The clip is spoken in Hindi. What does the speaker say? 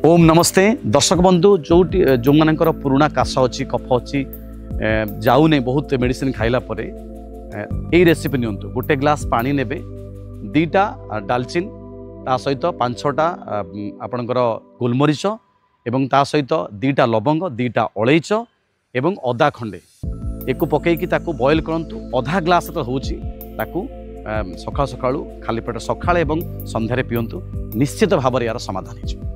ओम नमस्ते दर्शक बंधु जो मानकर पुराना काश अच्छी कफ अच्छी जाऊने बहुत मेडिसिन खाइला परे यही रेसिपी नियंतु गोटे ग्लास पानी नेबे दीटा डालचिन ता सहित 5-6टा आपणकर गोलमरीच एवं ता सहित दीटा लवंग दीटा अलैच एवं अदा खंडे एक पकईकी ताकू बॉयल करंतु अधा ग्लास तो होची ताकू सकाळू सकाळू खाली पेट सकाळे एवं संध्यारे पियंतु निश्चित भाव यार समाधान हो।